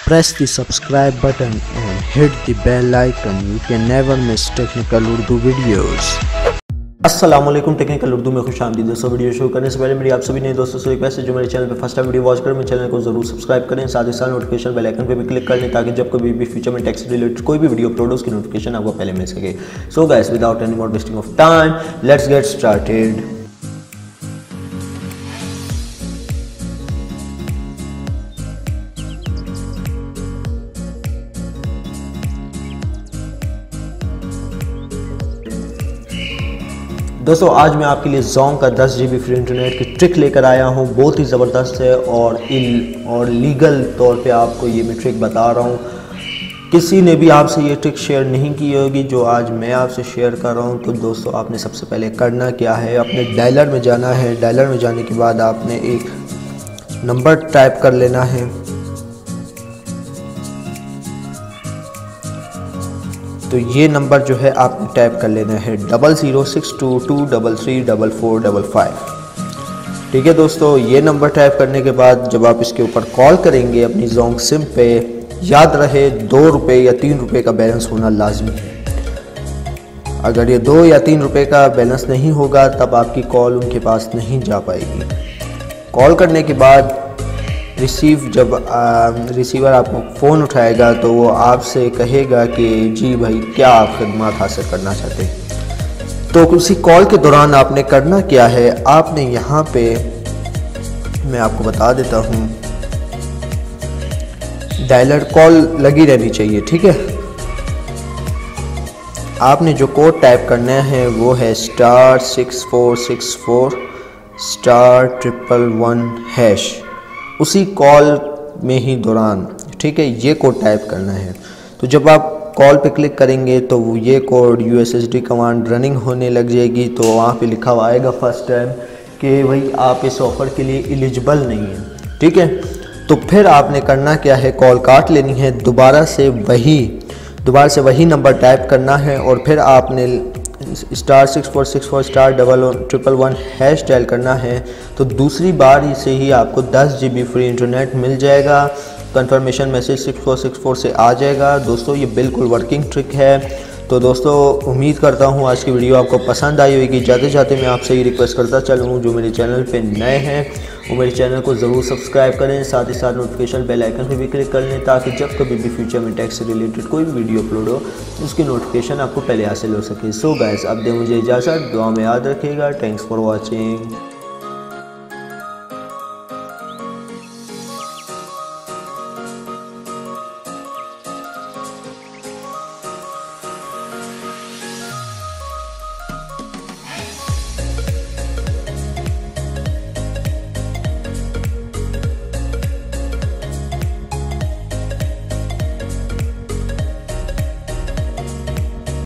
Press the subscribe button and hit the bell icon. You can never miss technical Urdu videos. अस्सलामुअलैकुम, technical Urdu में खुश आमदीद दोस्तों। Video शुरू करने से पहले मेरी आप सभी नए दोस्तों से रिक्वेस्ट है, जो मेरे चैनल पे फर्स्ट टाइम वीडियो वॉच करें, मेरे चैनल को जरूर सब्सक्राइब करें, साथ ही साथ नोटिफिकेशन बेल आइकन पे भी क्लिक कर लें, ताकि जब कभी भी फ्यूचर में टेक्स्ट रिलेटेड कोई भी वीडियो अपलोड हो उसकी नोटिफिकेशन आपको पहले मिल सके। So guys, without any more wasting of time, let's get started. दोस्तों, आज मैं आपके लिए जोंग का 10 GB फ्री इंटरनेट की ट्रिक लेकर आया हूं। बहुत ही ज़बरदस्त है और लीगल तौर पे आपको ये मैं ट्रिक बता रहा हूं। किसी ने भी आपसे ये ट्रिक शेयर नहीं की होगी जो आज मैं आपसे शेयर कर रहा हूं। तो दोस्तों, आपने सबसे पहले करना क्या है, अपने डायलर में जाना है। डायलर में जाने के बाद आपने एक नंबर टाइप कर लेना है। तो ये नंबर जो है आपने टाइप कर लेना है 0062233455। ठीक है दोस्तों, ये नंबर टाइप करने के बाद जब आप इसके ऊपर कॉल करेंगे अपनी जोंग सिम पे, याद रहे 2 रुपये या 3 रुपये का बैलेंस होना लाजमी है। अगर ये 2 या 3 रुपये का बैलेंस नहीं होगा तब आपकी कॉल उनके पास नहीं जा पाएगी। कॉल करने के बाद जब रिसीवर आपको फ़ोन उठाएगा तो वो आपसे कहेगा कि जी भाई, क्या आप खदमात हासिल करना चाहते हैं। तो उसी कॉल के दौरान आपने करना क्या है, आपने यहाँ पे मैं आपको बता देता हूँ, डायलर कॉल लगी रहनी चाहिए। ठीक है, आपने जो कोड टाइप करना है वो है *6464*111#। उसी कॉल में ही दौरान, ठीक है, ये कोड टाइप करना है। तो जब आप कॉल पे क्लिक करेंगे तो ये कोड USSD कमांड रनिंग होने लग जाएगी। तो वहाँ पे लिखा हुआ आएगा फर्स्ट टाइम कि भाई आप इस ऑफ़र के लिए एलिजिबल नहीं हैं। ठीक है, तो फिर आपने करना क्या है, कॉल काट लेनी है, दोबारा से वही नंबर टाइप करना है और फिर आपने *6464*111#डायल करना है। तो दूसरी बार से ही आपको 10 GB फ्री इंटरनेट मिल जाएगा। कंफर्मेशन मैसेज 6464 से आ जाएगा। दोस्तों, ये बिल्कुल वर्किंग ट्रिक है। तो दोस्तों, उम्मीद करता हूँ आज की वीडियो आपको पसंद आई होगी। जाते जाते मैं आपसे ये रिक्वेस्ट करता चलूँ, जो मेरे चैनल पे नए हैं वो मेरे चैनल को ज़रूर सब्सक्राइब करें, साथ ही साथ नोटिफिकेशन बेल आइकन पे भी क्लिक कर लें, ताकि जब कभी भी फ्यूचर में टेक से रिलेटेड कोई भी वीडियो अपलोड हो उसकी नोटिफिकेशन आपको पहले हासिल हो सके। सो गाइस, अब दे मुझे इजाज़त, दुआ में याद रखिएगा। Thanks for watching.